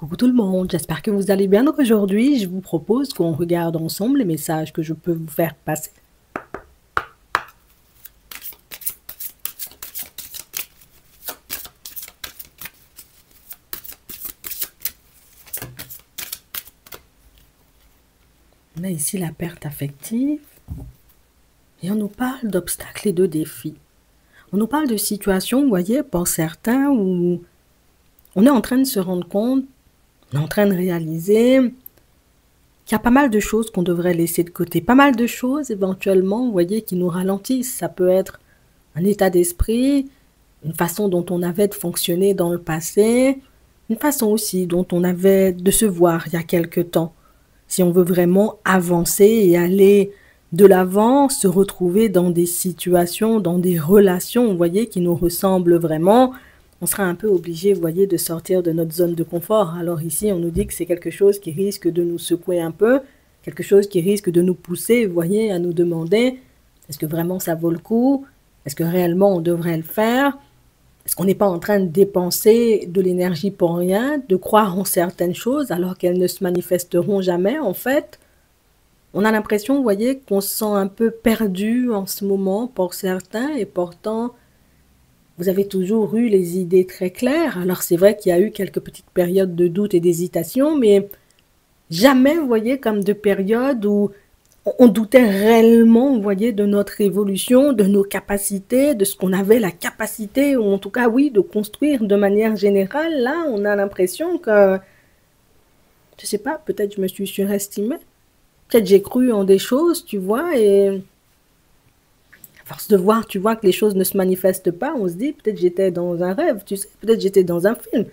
Coucou tout le monde, j'espère que vous allez bien. Donc aujourd'hui, je vous propose qu'on regarde ensemble les messages que je peux vous faire passer. On a ici la perte affective et on nous parle d'obstacles et de défis. On nous parle de situations, vous voyez, pour certains où on est en train de se rendre compte, on est en train de réaliser qu'il y a pas mal de choses qu'on devrait laisser de côté. Pas mal de choses éventuellement, vous voyez, qui nous ralentissent. Ça peut être un état d'esprit, une façon dont on avait de fonctionner dans le passé, une façon aussi dont on avait de se voir il y a quelque temps. Si on veut vraiment avancer et aller de l'avant, se retrouver dans des situations, dans des relations, vous voyez, qui nous ressemblent vraiment, on sera un peu obligé, vous voyez, de sortir de notre zone de confort. Alors ici, on nous dit que c'est quelque chose qui risque de nous secouer un peu, quelque chose qui risque de nous pousser, vous voyez, à nous demander, est-ce que vraiment ça vaut le coup? Est-ce que réellement on devrait le faire? Est-ce qu'on n'est pas en train de dépenser de l'énergie pour rien, de croire en certaines choses alors qu'elles ne se manifesteront jamais en fait? On a l'impression, vous voyez, qu'on se sent un peu perdu en ce moment pour certains et pourtant, vous avez toujours eu les idées très claires. Alors c'est vrai qu'il y a eu quelques petites périodes de doute et d'hésitation, mais jamais, vous voyez, comme de périodes où on doutait réellement, vous voyez, de notre évolution, de nos capacités, de ce qu'on avait la capacité, ou en tout cas, oui, de construire de manière générale. Là, on a l'impression que, je sais pas, peut-être je me suis surestimée. Peut-être j'ai cru en des choses, tu vois, et à force de voir, tu vois, que les choses ne se manifestent pas, on se dit, peut-être j'étais dans un rêve, tu sais, peut-être j'étais dans un film.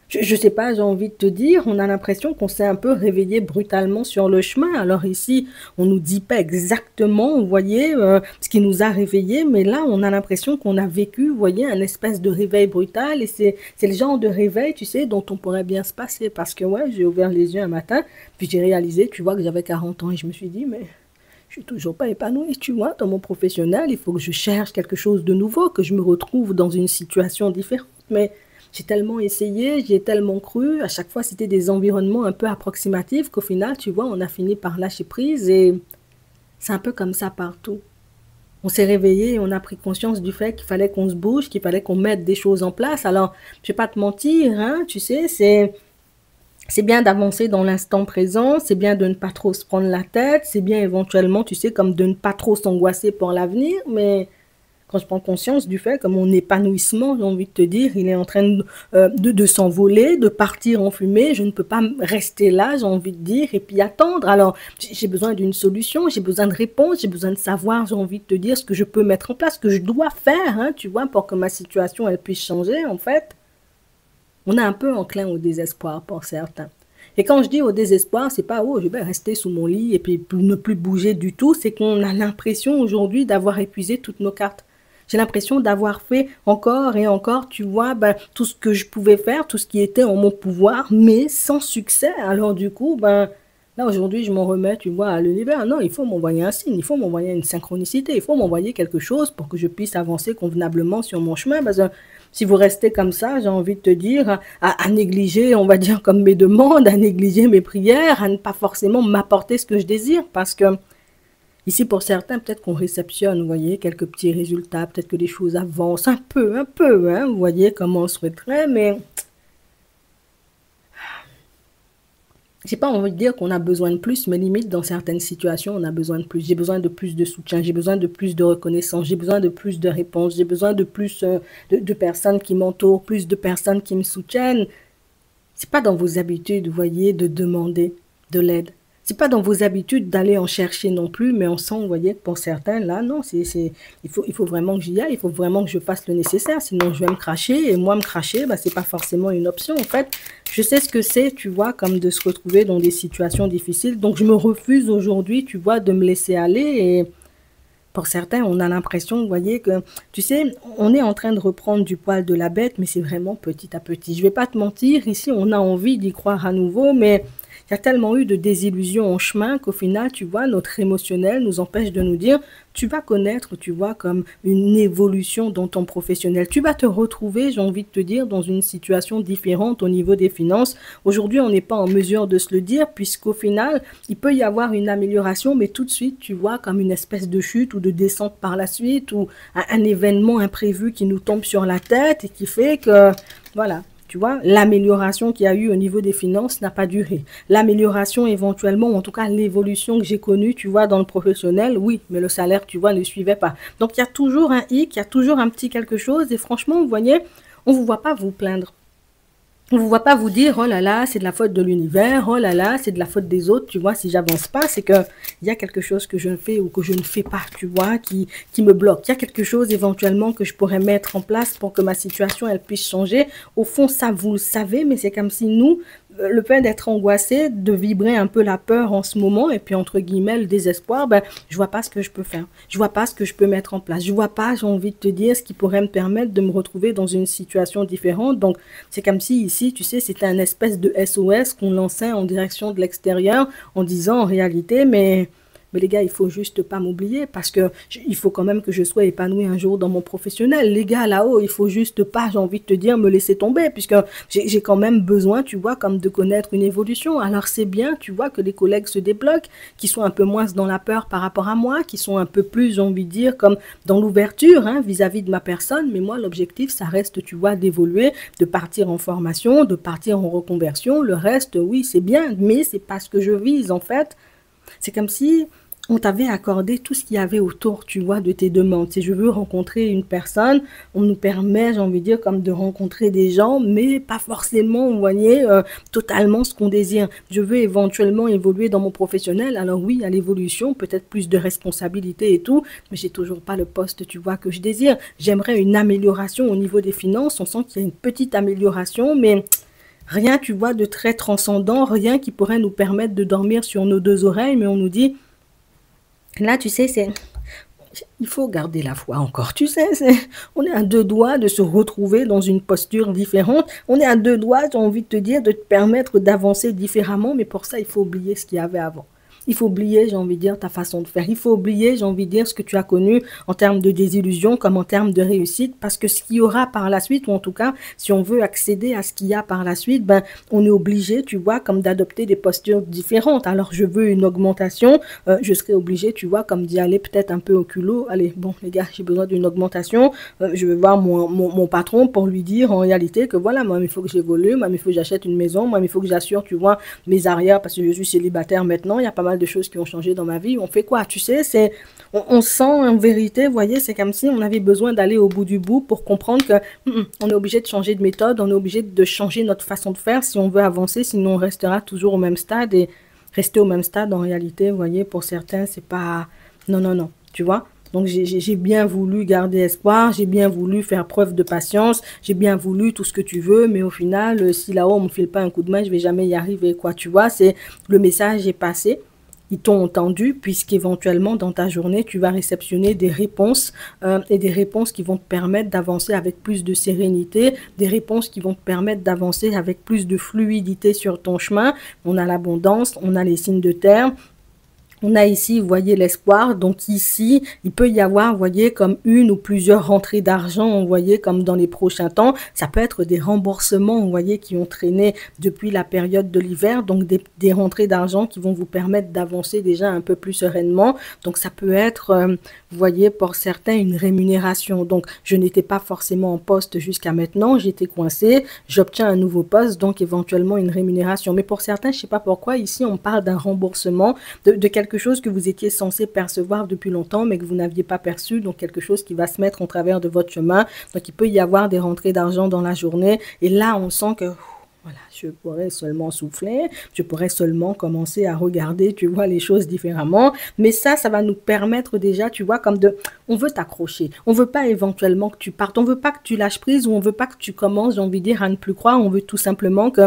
Je sais pas, j'ai envie de te dire, on a l'impression qu'on s'est un peu réveillé brutalement sur le chemin. Alors ici, on nous dit pas exactement, vous voyez, ce qui nous a réveillés, mais là, on a l'impression qu'on a vécu, vous voyez, un espèce de réveil brutal. Et c'est le genre de réveil, tu sais, dont on pourrait bien se passer. Parce que, ouais, j'ai ouvert les yeux un matin, puis j'ai réalisé, tu vois, que j'avais 40 ans. Et je me suis dit, mais je suis toujours pas épanouie, tu vois, dans mon professionnel. Il faut que je cherche quelque chose de nouveau, que je me retrouve dans une situation différente. Mais j'ai tellement essayé, j'ai tellement cru, à chaque fois c'était des environnements un peu approximatifs qu'au final, tu vois, on a fini par lâcher prise et c'est un peu comme ça partout. On s'est réveillé et on a pris conscience du fait qu'il fallait qu'on se bouge, qu'il fallait qu'on mette des choses en place. Alors, je vais pas te mentir, hein, tu sais, c'est bien d'avancer dans l'instant présent, c'est bien de ne pas trop se prendre la tête, c'est bien éventuellement, tu sais, comme de ne pas trop s'angoisser pour l'avenir, mais quand je prends conscience du fait que mon épanouissement, j'ai envie de te dire, il est en train de s'envoler, de partir en fumée. Je ne peux pas rester là, j'ai envie de dire, et puis attendre. Alors, j'ai besoin d'une solution, j'ai besoin de réponse, j'ai besoin de savoir, j'ai envie de te dire, ce que je peux mettre en place, ce que je dois faire, hein, tu vois, pour que ma situation, elle puisse changer, en fait. On est un peu enclin au désespoir pour certains. Et quand je dis au désespoir, c'est pas oh je vais rester sous mon lit et puis ne plus bouger du tout, c'est qu'on a l'impression aujourd'hui d'avoir épuisé toutes nos cartes. J'ai l'impression d'avoir fait encore et encore, tu vois, ben, tout ce que je pouvais faire, tout ce qui était en mon pouvoir, mais sans succès. Alors du coup, ben, là aujourd'hui, je m'en remets, tu vois, à l'univers. Non, il faut m'envoyer un signe, il faut m'envoyer une synchronicité, il faut m'envoyer quelque chose pour que je puisse avancer convenablement sur mon chemin. Parce que si vous restez comme ça, j'ai envie de te dire, à négliger, on va dire, comme mes demandes, à négliger mes prières, à ne pas forcément m'apporter ce que je désire, parce que ici, pour certains, peut-être qu'on réceptionne, vous voyez, quelques petits résultats, peut-être que les choses avancent un peu, hein, vous voyez, comment on souhaiterait, mais j'ai pas envie de dire qu'on a besoin de plus, mais limite, dans certaines situations, on a besoin de plus. J'ai besoin de plus de soutien, j'ai besoin de plus de reconnaissance, j'ai besoin de plus de réponses, j'ai besoin de plus de personnes qui m'entourent, plus de personnes qui me soutiennent. C'est pas dans vos habitudes, vous voyez, de demander de l'aide. C'est pas dans vos habitudes d'aller en chercher non plus, mais on sent, vous voyez, que pour certains, là, non, il faut vraiment que j'y aille, il faut vraiment que je fasse le nécessaire, sinon je vais me cracher, et moi, me cracher, bah, c'est pas forcément une option, en fait. Je sais ce que c'est, tu vois, comme de se retrouver dans des situations difficiles, donc je me refuse aujourd'hui, tu vois, de me laisser aller, et pour certains, on a l'impression, vous voyez, que, tu sais, on est en train de reprendre du poil de la bête, mais c'est vraiment petit à petit. Je vais pas te mentir, ici, on a envie d'y croire à nouveau, mais il y a tellement eu de désillusions en chemin qu'au final, tu vois, notre émotionnel nous empêche de nous dire, tu vas connaître, tu vois, comme une évolution dans ton professionnel. Tu vas te retrouver, j'ai envie de te dire, dans une situation différente au niveau des finances. Aujourd'hui, on n'est pas en mesure de se le dire puisqu'au final, il peut y avoir une amélioration, mais tout de suite, tu vois, comme une espèce de chute ou de descente par la suite ou un événement imprévu qui nous tombe sur la tête et qui fait que, voilà. Tu vois, l'amélioration qu'il y a eu au niveau des finances n'a pas duré. L'amélioration éventuellement, ou en tout cas l'évolution que j'ai connue, tu vois, dans le professionnel, oui, mais le salaire, tu vois, ne suivait pas. Donc il y a toujours un hic, il y a toujours un petit quelque chose. Et franchement, vous voyez, on ne vous voit pas vous plaindre. On ne vous voit pas vous dire, oh là là, c'est de la faute de l'univers, oh là là, c'est de la faute des autres, tu vois, si j'avance pas, c'est que il y a quelque chose que je fais ou que je ne fais pas, tu vois, qui me bloque. Il y a quelque chose éventuellement que je pourrais mettre en place pour que ma situation, elle puisse changer. Au fond, ça, vous le savez, mais c'est comme si nous, le fait d'être angoissé, de vibrer un peu la peur en ce moment, et puis entre guillemets, le désespoir, ben, je vois pas ce que je peux faire. Je vois pas ce que je peux mettre en place. Je vois pas, j'ai envie de te dire, ce qui pourrait me permettre de me retrouver dans une situation différente. Donc, c'est comme si ici, tu sais, c'était un espèce de SOS qu'on lançait en direction de l'extérieur en disant en réalité, mais les gars, il faut juste pas m'oublier parce que il faut quand même que je sois épanoui un jour dans mon professionnel. Les gars, là-haut, il faut juste pas, j'ai envie de te dire, me laisser tomber puisque j'ai quand même besoin, tu vois, comme de connaître une évolution. Alors c'est bien, tu vois, que les collègues se débloquent, qui sont un peu moins dans la peur par rapport à moi, qui sont un peu plus, j'ai envie de dire, comme dans l'ouverture hein, vis-à-vis de ma personne. Mais moi, l'objectif, ça reste, tu vois, d'évoluer, de partir en formation, de partir en reconversion. Le reste, oui, c'est bien, mais c'est pas ce que je vise en fait. C'est comme si on t'avait accordé tout ce qu'il y avait autour, tu vois, de tes demandes. Si je veux rencontrer une personne, on nous permet, j'ai envie de dire, comme de rencontrer des gens, mais pas forcément, vous voyez, totalement ce qu'on désire. Je veux éventuellement évoluer dans mon professionnel. Alors oui, à l'évolution, peut-être plus de responsabilités et tout, mais j'ai toujours pas le poste, tu vois, que je désire. J'aimerais une amélioration au niveau des finances. On sent qu'il y a une petite amélioration, mais rien, tu vois, de très transcendant, rien qui pourrait nous permettre de dormir sur nos deux oreilles, mais on nous dit, là, tu sais, c'est il faut garder la foi encore, tu sais, on est à deux doigts de se retrouver dans une posture différente, on est à deux doigts, j'ai envie de te dire, de te permettre d'avancer différemment, mais pour ça, il faut oublier ce qu'il y avait avant. Il faut oublier, j'ai envie de dire, ta façon de faire. Il faut oublier, j'ai envie de dire, ce que tu as connu en termes de désillusion comme en termes de réussite, parce que ce qu'il y aura par la suite, ou en tout cas, si on veut accéder à ce qu'il y a par la suite, ben, on est obligé, tu vois, comme d'adopter des postures différentes. Alors, je veux une augmentation, je serai obligé, tu vois, comme d'y aller peut-être un peu au culot. Allez, bon, les gars, j'ai besoin d'une augmentation. Je vais voir mon patron pour lui dire en réalité que voilà, moi, il faut que j'évolue, moi, il faut que j'achète une maison, moi, il faut que j'assure, tu vois, mes arrières parce que je suis célibataire maintenant. Il y a pas mal de choses qui ont changé dans ma vie. On fait quoi? Tu sais, on sent en vérité, vous voyez, c'est comme si on avait besoin d'aller au bout du bout pour comprendre que on est obligé de changer de méthode, on est obligé de changer notre façon de faire si on veut avancer, sinon on restera toujours au même stade et rester au même stade en réalité, vous voyez, pour certains, c'est pas... Non, non, non, tu vois? Donc j'ai bien voulu garder espoir, j'ai bien voulu faire preuve de patience, j'ai bien voulu tout ce que tu veux, mais au final, si là-haut on me file pas un coup de main, je vais jamais y arriver, quoi, tu vois? C'est le message est passé. Ils t'ont entendu puisqu'éventuellement dans ta journée, tu vas réceptionner des réponses et des réponses qui vont te permettre d'avancer avec plus de sérénité, des réponses qui vont te permettre d'avancer avec plus de fluidité sur ton chemin. On a l'abondance, on a les signes de terre. On a ici, vous voyez, l'espoir. Donc ici, il peut y avoir, vous voyez, comme une ou plusieurs rentrées d'argent, vous voyez, comme dans les prochains temps. Ça peut être des remboursements, vous voyez, qui ont traîné depuis la période de l'hiver. Donc des rentrées d'argent qui vont vous permettre d'avancer déjà un peu plus sereinement. Donc ça peut être, vous voyez, pour certains, une rémunération. Donc je n'étais pas forcément en poste jusqu'à maintenant. J'étais coincée. J'obtiens un nouveau poste, donc éventuellement une rémunération. Mais pour certains, je ne sais pas pourquoi, ici, on parle d'un remboursement de quelque chose que vous étiez censé percevoir depuis longtemps, mais que vous n'aviez pas perçu, donc quelque chose qui va se mettre en travers de votre chemin. Donc, il peut y avoir des rentrées d'argent dans la journée. Et là, on sent que, voilà, je pourrais seulement souffler, je pourrais seulement commencer à regarder, tu vois, les choses différemment. Mais ça va nous permettre déjà, tu vois, comme de, on veut t'accrocher. On veut pas éventuellement que tu partes. On veut pas que tu lâches prise ou on veut pas que tu commences, j'ai envie de dire, à ne plus croire. On veut tout simplement que,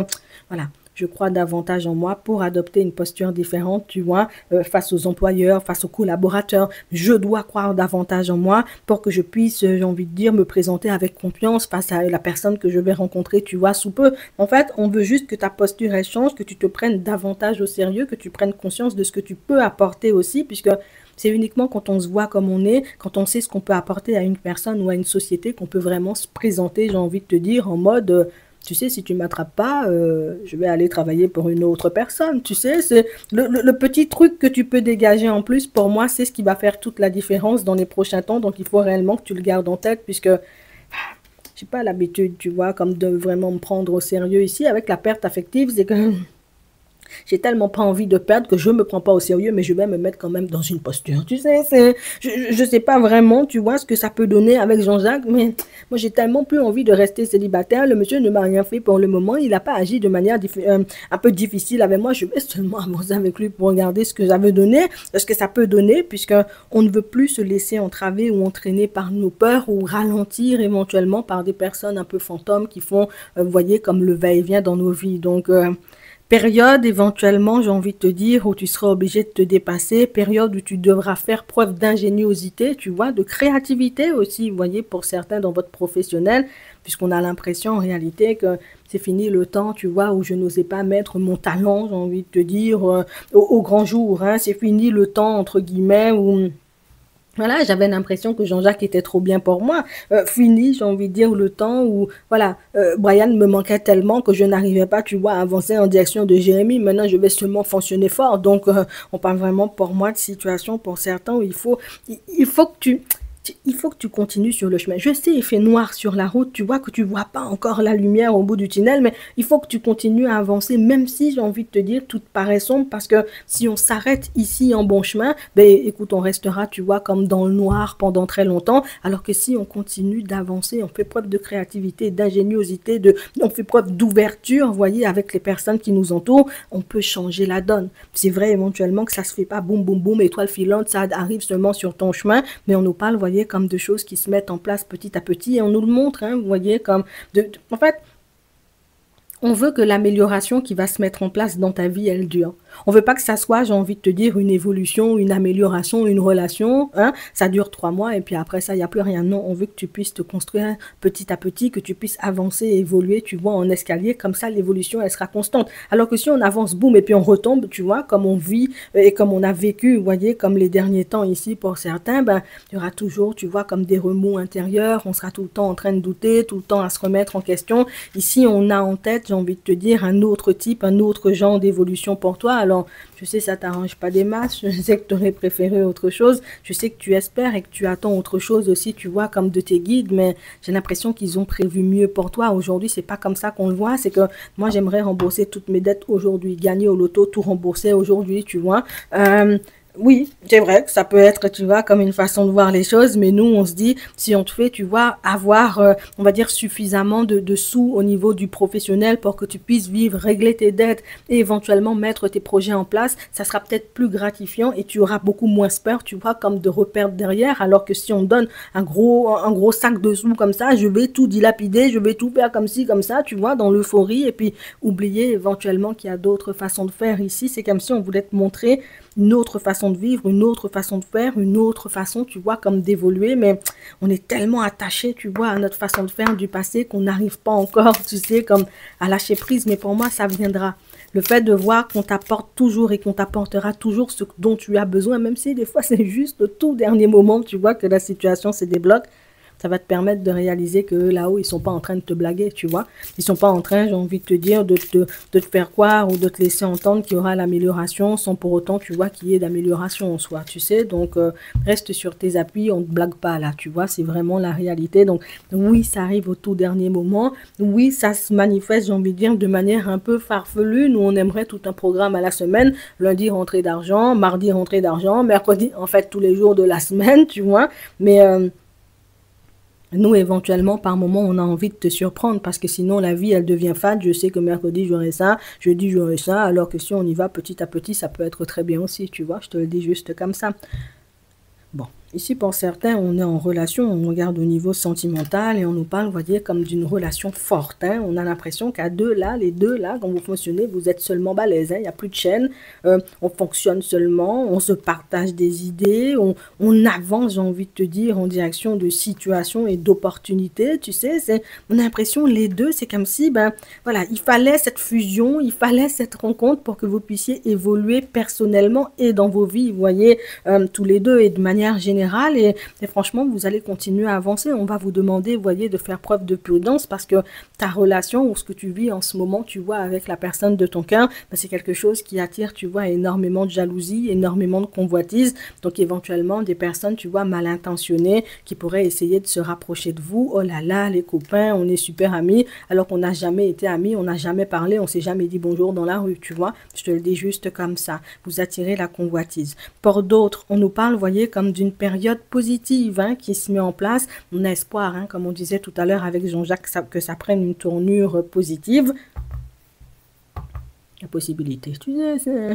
voilà, je crois davantage en moi pour adopter une posture différente, tu vois, face aux employeurs, face aux collaborateurs. Je dois croire davantage en moi pour que je puisse, j'ai envie de dire, me présenter avec confiance face à la personne que je vais rencontrer, tu vois, sous peu. En fait, on veut juste que ta posture elle change, que tu te prennes davantage au sérieux, que tu prennes conscience de ce que tu peux apporter aussi, puisque c'est uniquement quand on se voit comme on est, quand on sait ce qu'on peut apporter à une personne ou à une société qu'on peut vraiment se présenter, j'ai envie de te dire, en mode, tu sais, si tu ne m'attrapes pas, je vais aller travailler pour une autre personne. Tu sais, c'est le petit truc que tu peux dégager en plus, pour moi, c'est ce qui va faire toute la différence dans les prochains temps. Donc, il faut réellement que tu le gardes en tête, puisque j'ai pas l'habitude, tu vois, comme de vraiment me prendre au sérieux ici. Avec la perte affective, c'est que j'ai tellement pas envie de perdre que je me prends pas au sérieux, mais je vais me mettre quand même dans une posture. Tu sais, je sais pas vraiment, tu vois, ce que ça peut donner avec Jean-Jacques, mais moi j'ai tellement plus envie de rester célibataire. Le monsieur ne m'a rien fait pour le moment. Il n'a pas agi de manière un peu difficile avec moi. Je vais seulement avancer avec lui pour regarder ce que ça veut donner, ce que ça peut donner, puisque on ne veut plus se laisser entraver ou entraîner par nos peurs ou ralentir éventuellement par des personnes un peu fantômes qui font, vous voyez, comme le va-et-vient dans nos vies. Donc, période éventuellement, j'ai envie de te dire, où tu seras obligé de te dépasser, période où tu devras faire preuve d'ingéniosité, tu vois, de créativité aussi, vous voyez, pour certains dans votre professionnel, puisqu'on a l'impression en réalité que c'est fini le temps, tu vois, où je n'osais pas mettre mon talent, j'ai envie de te dire, au grand jour, hein, c'est fini le temps, entre guillemets, où voilà, j'avais l'impression que Jean-Jacques était trop bien pour moi. Fini, j'ai envie de dire, le temps où, voilà, Brian me manquait tellement que je n'arrivais pas, tu vois, à avancer en direction de Jérémy. Maintenant, je vais seulement fonctionner fort. Donc, on parle vraiment pour moi de situation pour certains où il faut que il faut que tu continues sur le chemin. Je sais, il fait noir sur la route, tu vois que tu vois pas encore la lumière au bout du tunnel, mais il faut que tu continues à avancer, même si j'ai envie de te dire, tout paraît sombre, parce que si on s'arrête ici en bon chemin, ben écoute, on restera, tu vois, comme dans le noir pendant très longtemps, alors que si on continue d'avancer, on fait preuve de créativité, d'ingéniosité, on fait preuve d'ouverture, vous voyez, avec les personnes qui nous entourent, on peut changer la donne. C'est vrai éventuellement que ça se fait pas boum boum boum, étoile filante, ça arrive seulement sur ton chemin, mais on nous parle, vous voyez, comme de choses qui se mettent en place petit à petit et on nous le montre, hein, vous voyez, comme en fait, on veut que l'amélioration qui va se mettre en place dans ta vie, elle dure. On veut pas que ça soit, j'ai envie de te dire, une évolution, une amélioration, une relation. Hein, ça dure 3 mois et puis après ça, il n'y a plus rien. Non, on veut que tu puisses te construire petit à petit, que tu puisses avancer et évoluer, tu vois, en escalier. Comme ça, l'évolution, elle sera constante. Alors que si on avance, boum, et puis on retombe, tu vois, comme on vit et comme on a vécu, vous voyez, comme les derniers temps ici pour certains, ben, il y aura toujours, tu vois, comme des remous intérieurs. On sera tout le temps en train de douter, tout le temps à se remettre en question. Ici, on a en tête, j'ai envie de te dire, un autre type, un autre genre d'évolution pour toi. Alors, je sais, ça t'arrange pas des masses, je sais que tu aurais préféré autre chose, je sais que tu espères et que tu attends autre chose aussi, tu vois, comme de tes guides, mais j'ai l'impression qu'ils ont prévu mieux pour toi. Aujourd'hui, c'est pas comme ça qu'on le voit, c'est que moi, j'aimerais rembourser toutes mes dettes aujourd'hui, gagner au loto, tout rembourser aujourd'hui, tu vois. Oui, c'est vrai que ça peut être, tu vois, comme une façon de voir les choses, mais nous, on se dit, si on te fait, tu vois, avoir, on va dire, suffisamment de sous au niveau du professionnel pour que tu puisses vivre, régler tes dettes et éventuellement mettre tes projets en place, ça sera peut-être plus gratifiant et tu auras beaucoup moins peur, tu vois, comme de reperdre derrière, alors que si on donne un gros sac de sous comme ça, je vais tout dilapider, je vais tout faire comme ci, comme ça, tu vois, dans l'euphorie, et puis oublier éventuellement qu'il y a d'autres façons de faire ici, c'est comme si on voulait te montrer une autre façon de vivre, une autre façon de faire, une autre façon, tu vois, comme d'évoluer, mais on est tellement attaché, tu vois, à notre façon de faire du passé qu'on n'arrive pas encore, tu sais, comme à lâcher prise, mais pour moi, ça viendra. Le fait de voir qu'on t'apporte toujours et qu'on t'apportera toujours ce dont tu as besoin, même si des fois c'est juste le tout dernier moment, tu vois, que la situation se débloque, ça va te permettre de réaliser que là-haut, ils sont pas en train de te blaguer, tu vois. Ils sont pas en train, j'ai envie de te dire, de te faire croire ou de te laisser entendre qu'il y aura l'amélioration sans pour autant, tu vois, qu'il y ait d'amélioration en soi, tu sais. Donc, reste sur tes appuis, on ne te blague pas là, tu vois. C'est vraiment la réalité. Donc, oui, ça arrive au tout dernier moment. Oui, ça se manifeste, j'ai envie de dire, de manière un peu farfelue. Nous, on aimerait tout un programme à la semaine. Lundi, rentrée d'argent. Mardi, rentrée d'argent. Mercredi, en fait, tous les jours de la semaine, tu vois. Mais... nous, éventuellement, par moment, on a envie de te surprendre parce que sinon, la vie, elle devient fade. Je sais que mercredi, j'aurai ça, jeudi, j'aurai ça, alors que si on y va petit à petit, ça peut être très bien aussi, tu vois. Je te le dis juste comme ça. Bon, Ici, pour certains, on est en relation, on regarde au niveau sentimental et on nous parle, vous voyez, comme d'une relation forte, hein. On a l'impression qu'à deux, là, les deux, là, quand vous fonctionnez, vous êtes seulement balèze, hein. Il n'y a plus de chaîne, on fonctionne seulement, on se partage des idées, on avance, j'ai envie de te dire, en direction de situations et d'opportunités, tu sais, on a l'impression, les deux, c'est comme si, ben, voilà, il fallait cette fusion, il fallait cette rencontre pour que vous puissiez évoluer personnellement et dans vos vies, vous voyez, tous les deux et de manière générale. Et franchement, vous allez continuer à avancer. On va vous demander, vous voyez, de faire preuve de prudence parce que ta relation ou ce que tu vis en ce moment, tu vois, avec la personne de ton cœur, ben, c'est quelque chose qui attire, tu vois, énormément de jalousie, énormément de convoitise. Donc, éventuellement, des personnes, tu vois, mal intentionnées qui pourraient essayer de se rapprocher de vous. Oh là là, les copains, on est super amis, alors qu'on n'a jamais été amis, on n'a jamais parlé, on s'est jamais dit bonjour dans la rue, tu vois. Je te le dis juste comme ça. Vous attirez la convoitise. Pour d'autres, on nous parle, vous voyez, comme d'une période positive, hein, qui se met en place. On a espoir, hein, comme on disait tout à l'heure avec Jean-Jacques, que ça prenne une tournure positive. La possibilité, tu sais,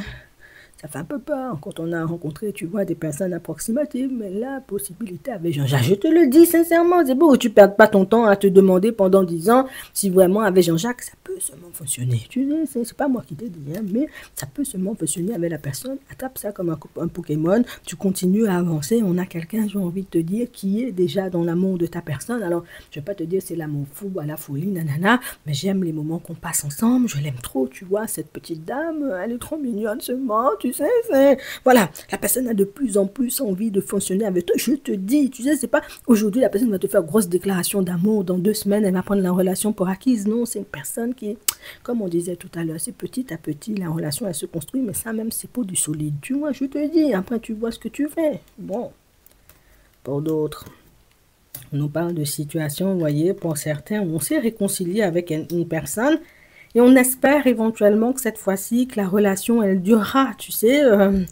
ça fait un peu peur quand on a rencontré, tu vois, des personnes approximatives, mais la possibilité avec Jean-Jacques, je te le dis sincèrement, c'est beau, tu ne perds pas ton temps à te demander pendant 10 ans si vraiment avec Jean-Jacques, ça peut seulement fonctionner. Tu sais, c'est pas moi qui t'ai dit, hein, mais ça peut seulement fonctionner avec la personne. Attrape ça comme un Pokémon, tu continues à avancer, on a quelqu'un, j'ai envie de te dire, qui est déjà dans l'amour de ta personne. Alors, je vais pas te dire c'est l'amour fou à la folie, nanana, mais j'aime les moments qu'on passe ensemble, je l'aime trop, tu vois, cette petite dame, elle est trop mignonne seulement, tu sais, voilà, la personne a de plus en plus envie de fonctionner avec toi. Je te dis, tu sais, c'est pas aujourd'hui la personne va te faire grosse déclaration d'amour, dans 2 semaines elle va prendre la relation pour acquise. Non, c'est une personne qui, comme on disait tout à l'heure, c'est petit à petit la relation elle se construit, mais ça même c'est pas du solide. Tu vois, je te dis, après tu vois ce que tu fais. Bon, pour d'autres, on nous parle de situations, vous voyez, pour certains, on s'est réconcilié avec une personne. Et on espère éventuellement que cette fois-ci, que la relation, elle durera, tu sais. On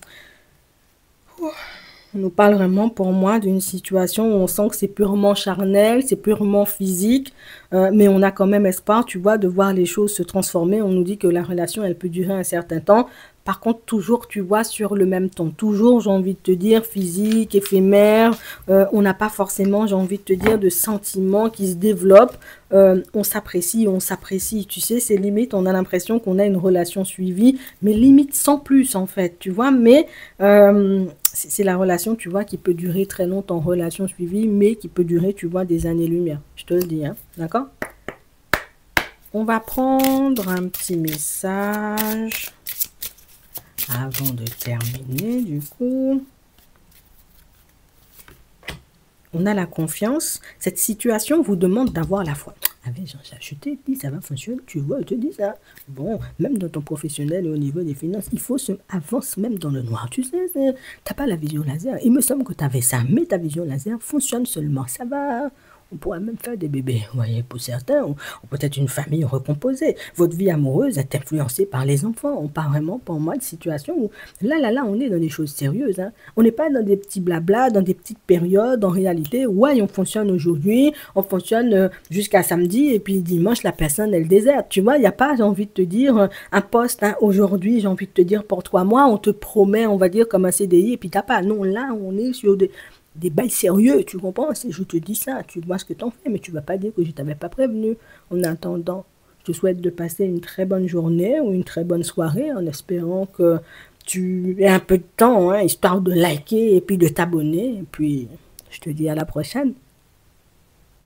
nous parle vraiment, pour moi, d'une situation où on sent que c'est purement charnel, c'est purement physique, mais on a quand même espoir, tu vois, de voir les choses se transformer. On nous dit que la relation, elle peut durer un certain temps. Par contre, toujours, tu vois, sur le même ton. Toujours, j'ai envie de te dire, physique, éphémère. On n'a pas forcément, j'ai envie de te dire, de sentiments qui se développent. On s'apprécie. Tu sais, c'est limite, on a l'impression qu'on a une relation suivie, mais limite sans plus, en fait, tu vois. Mais c'est la relation, tu vois, qui peut durer très longtemps, relation suivie, mais qui peut durer, tu vois, des années-lumière. Je te le dis, hein, d'accord? On va prendre un petit message avant de terminer, du coup. On a la confiance. Cette situation vous demande d'avoir la foi. Avec Jean-Jacques, je t'ai dit, ça va fonctionner. Tu vois, je te dis ça. Bon, même dans ton professionnel et au niveau des finances, il faut se avancer même dans le noir. Tu sais, t'as pas la vision laser. Il me semble que tu avais ça, mais ta vision laser fonctionne seulement. Ça va. On pourrait même faire des bébés, vous voyez, pour certains, ou peut-être une famille recomposée. Votre vie amoureuse est influencée par les enfants. On parle vraiment, pour moi, de situation où, là, on est dans des choses sérieuses. Hein. On n'est pas dans des petits blabla, dans des petites périodes. En réalité, ouais, on fonctionne aujourd'hui, on fonctionne jusqu'à samedi, et puis dimanche, la personne, elle déserte. Tu vois, il n'y a pas, j'ai envie de te dire, un poste, hein, aujourd'hui, j'ai envie de te dire, pour 3 mois, on te promet, on va dire, comme un CDI, et puis t'as pas. Non, là, on est sur des bails sérieux, tu comprends? Je te dis ça, tu vois ce que t'en fais, mais tu vas pas dire que je t'avais pas prévenu. En attendant, je te souhaite de passer une très bonne journée ou une très bonne soirée en espérant que tu aies un peu de temps, hein, histoire de liker et puis de t'abonner. Et puis, je te dis à la prochaine.